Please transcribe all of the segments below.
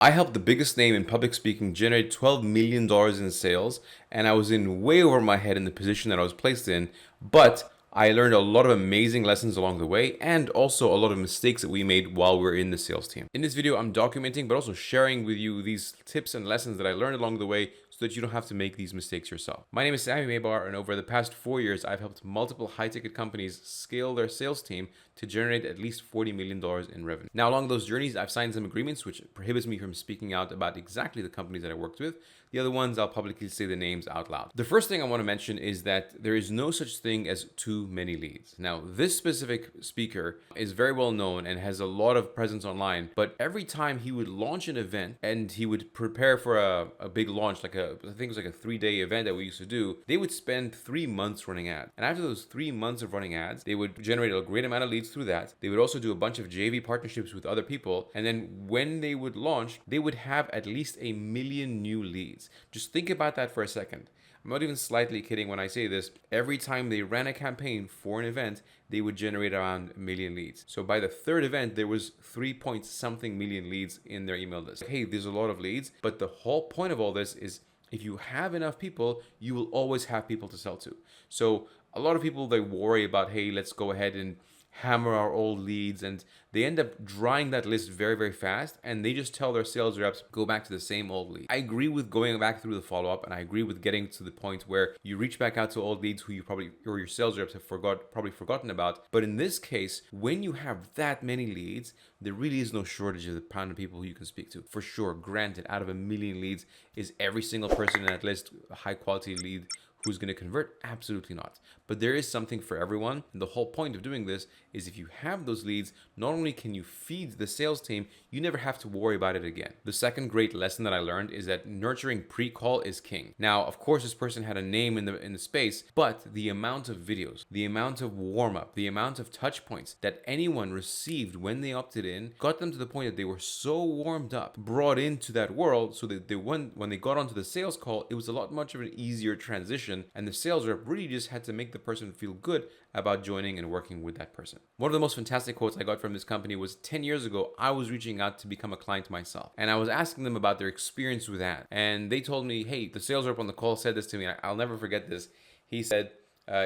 I helped the biggest name in public speaking generate $12 million in sales, and I was in way over my head in the position that I was placed in, but I learned a lot of amazing lessons along the way and also a lot of mistakes that we made while we were in the sales team. In this video, I'm documenting but also sharing with you these tips and lessons that I learned along the way so that you don't have to make these mistakes yourself. My name is Sami Meibar, and over the past 4 years, I've helped multiple high-ticket companies scale their sales team to generate at least $40 million in revenue. Now, along those journeys, I've signed some agreements which prohibits me from speaking out about exactly the companies that I worked with. The other ones, I'll publicly say the names out loud. The first thing I want to mention is that there is no such thing as too many leads. Now, this specific speaker is very well known and has a lot of presence online, but every time he would launch an event and he would prepare for a big launch, like I think it was like a 3-day event that we used to do, they would spend 3 months running ads. And after those 3 months of running ads, they would generate a great amount of leads through that. They would also do a bunch of JV partnerships with other people. And then when they would launch, they would have at least 1 million new leads. Just think about that for a second. I'm not even slightly kidding when I say this. Every time they ran a campaign for an event, they would generate around 1 million leads. So by the third event, there was 3 point something million leads in their email list. Hey, there's a lot of leads, but the whole point of all this is if you have enough people, you will always have people to sell to. So a lot of people, they worry about, hey, let's go ahead and hammer our old leads, and they end up drying that list very, very fast, and they just tell their sales reps, go back to the same old lead. I agree with going back through the follow-up, and I agree with getting to the point where you reach back out to old leads who you probably, or your sales reps have probably forgotten about. But in this case, when you have that many leads, there really is no shortage of the pound of people who you can speak to. For sure, granted, out of 1 million leads, is every single person in that list a high quality lead who's going to convert? Absolutely not. But there is something for everyone. And the whole point of doing this is if you have those leads, not only can you feed the sales team, you never have to worry about it again. The second great lesson that I learned is that nurturing pre-call is king. Now, of course, this person had a name in the space, but the amount of videos, the amount of warm-up, the amount of touch points that anyone received when they opted in got them to the point that they were so warmed up, brought into that world, so that when they got onto the sales call, it was a lot much of an easier transition. And the sales rep really just had to make the person feel good about joining and working with that person. One of the most fantastic quotes I got from this company was 10 years ago, I was reaching out to become a client myself. And I was asking them about their experience with that. And they told me, hey, the sales rep on the call said this to me. I'll never forget this. He said,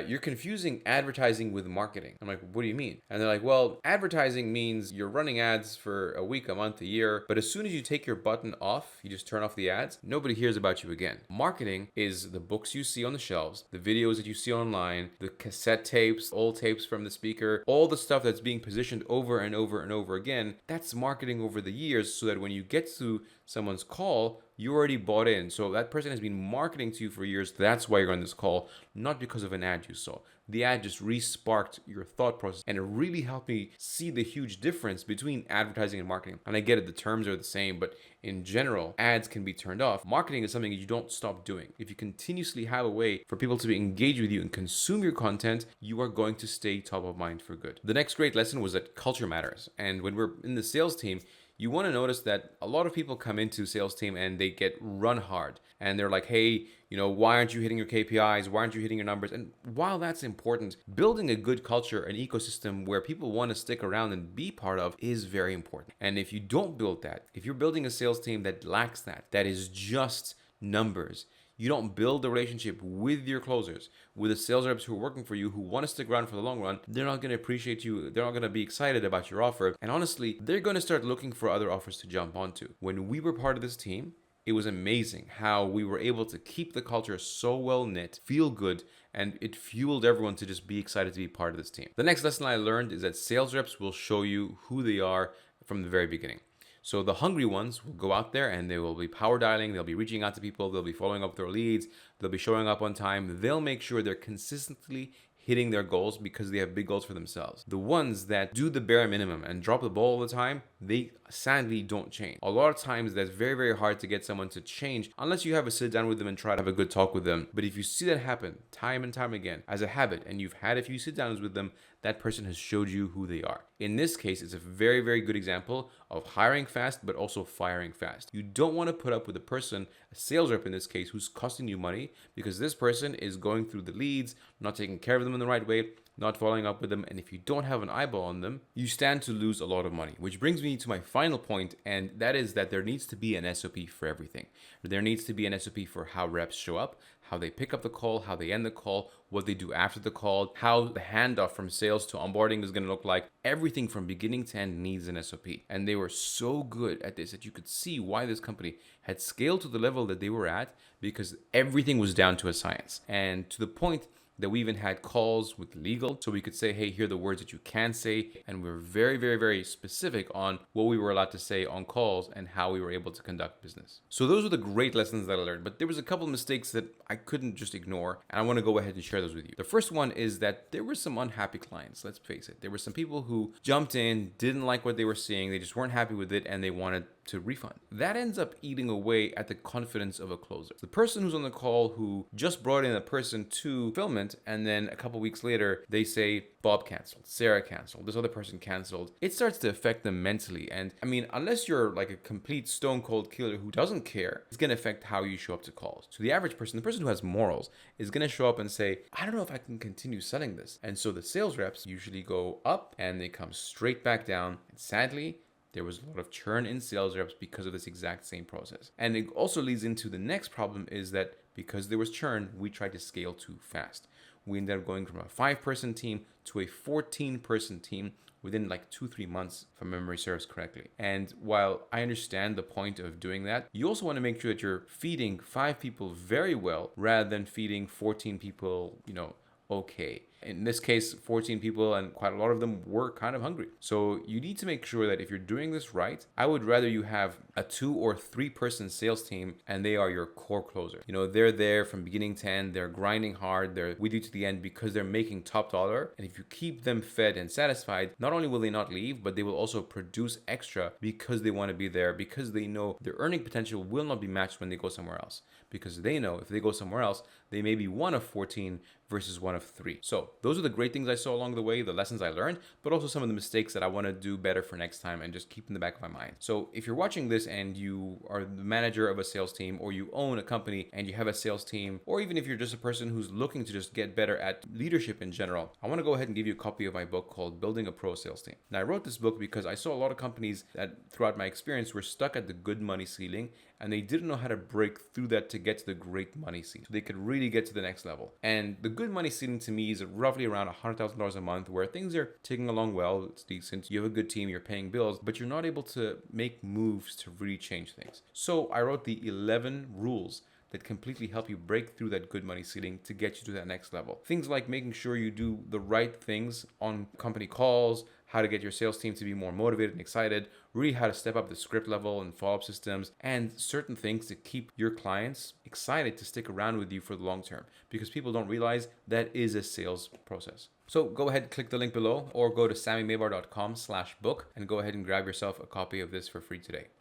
you're confusing advertising with marketing. I'm like, what do you mean? And they're like, well, advertising means you're running ads for a week, a month, a year, but as soon as you take your button off, you just turn off the ads, nobody hears about you again. Marketing is the books you see on the shelves, the videos that you see online, the cassette tapes, old tapes from the speaker, all the stuff that's being positioned over and over and over again. That's marketing over the years so that when you get to someone's call, you already bought in. So that person has been marketing to you for years. That's why you're on this call, not because of an ad you saw. The ad just re-sparked your thought process, and it really helped me see the huge difference between advertising and marketing. And I get it, the terms are the same, but in general, ads can be turned off. Marketing is something that you don't stop doing. If you continuously have a way for people to engage with you and consume your content, you are going to stay top of mind for good. The next great lesson was that culture matters. And when we're in the sales team, you want to notice that a lot of people come into sales team and they get run hard, and they're like, hey, why aren't you hitting your KPIs? Why aren't you hitting your numbers? And while that's important, building a good culture, an ecosystem where people want to stick around and be part of is very important. And if you don't build that, if you're building a sales team that lacks that is just numbers, you don't build the relationship with your closers, with the sales reps who are working for you, who want to stick around for the long run, they're not going to appreciate you. They're not going to be excited about your offer. And honestly, they're going to start looking for other offers to jump onto. When we were part of this team, it was amazing how we were able to keep the culture so well knit, feel good, and it fueled everyone to just be excited to be part of this team. The next lesson I learned is that sales reps will show you who they are from the very beginning. So the hungry ones will go out there and they will be power dialing, they'll be reaching out to people, they'll be following up their leads, they'll be showing up on time, they'll make sure they're consistently hitting their goals because they have big goals for themselves. The ones that do the bare minimum and drop the ball all the time, they sadly don't change. A lot of times that's very, very hard to get someone to change unless you have a sit down with them and try to have a good talk with them. But if you see that happen time and time again as a habit, and you've had a few sit downs with them, that person has showed you who they are. In this case, it's a very, very good example of hiring fast, but also firing fast. You don't want to put up with a person, a sales rep in this case, who's costing you money because this person is going through the leads, not taking care of them in the right way, not following up with them, and if you don't have an eyeball on them, you stand to lose a lot of money. Which brings me to my final point, and that is that there needs to be an SOP for everything. There needs to be an SOP for how reps show up, how they pick up the call, how they end the call, what they do after the call, how the handoff from sales to onboarding is going to look like. Everything from beginning to end needs an SOP. And they were so good at this that you could see why this company had scaled to the level that they were at, because everything was down to a science. And to the point that we even had calls with legal, so we could say, hey, here are the words that you can say, and we're very, very, very specific on what we were allowed to say on calls and how we were able to conduct business. So those were the great lessons that I learned, but there was a couple of mistakes that I couldn't just ignore, and I want to go ahead and share those with you. The first one is that there were some unhappy clients, let's face it. There were some people who jumped in, didn't like what they were seeing, they just weren't happy with it, and they wanted to refund. That ends up eating away at the confidence of a closer. The person who's on the call who just brought in a person to fulfillment, and then a couple weeks later they say Bob canceled, Sarah canceled, this other person canceled, it starts to affect them mentally. And I mean, unless you're like a complete stone cold killer who doesn't care, it's going to affect how you show up to calls. So the average person, the person who has morals, is going to show up and say, I don't know if I can continue selling this. And so the sales reps usually go up and they come straight back down. And sadly, there was a lot of churn in sales reps because of this exact same process. And it also leads into the next problem, is that because there was churn, we tried to scale too fast. We ended up going from a 5-person team to a 14-person team within like 2-3 months, if my memory serves correctly. And while I understand the point of doing that, you also want to make sure that you're feeding 5 people very well rather than feeding 14 people, okay. In this case, 14 people, and quite a lot of them were kind of hungry. So you need to make sure that if you're doing this right, I would rather you have a 2 or 3-person sales team and they are your core closer. They're there from beginning to end, they're grinding hard, they're with you to the end because they're making top dollar. And if you keep them fed and satisfied, not only will they not leave, but they will also produce extra because they want to be there, because they know their earning potential will not be matched when they go somewhere else. Because they know if they go somewhere else, they may be 1 of 14 versus 1 of 3. So those are the great things I saw along the way, the lessons I learned, but also some of the mistakes that I want to do better for next time and just keep in the back of my mind. So if you're watching this and you are the manager of a sales team, or you own a company and you have a sales team, or even if you're just a person who's looking to just get better at leadership in general, I want to go ahead and give you a copy of my book called Building a Pro Sales Team. Now, I wrote this book because I saw a lot of companies that throughout my experience were stuck at the good money ceiling, and they didn't know how to break through that to get to the great money ceiling, so they could really get to the next level. And the good money ceiling to me is roughly around $100,000 a month, where things are ticking along well, it's decent, you have a good team, you're paying bills, but you're not able to make moves to really change things. So I wrote the 11 rules that completely help you break through that good money ceiling to get you to that next level. Things like making sure you do the right things on company calls, how to get your sales team to be more motivated and excited, really how to step up the script level and follow-up systems, and certain things to keep your clients excited to stick around with you for the long term, because people don't realize that is a sales process. So go ahead and click the link below, or go to samimeibar.com/book and go ahead and grab yourself a copy of this for free today.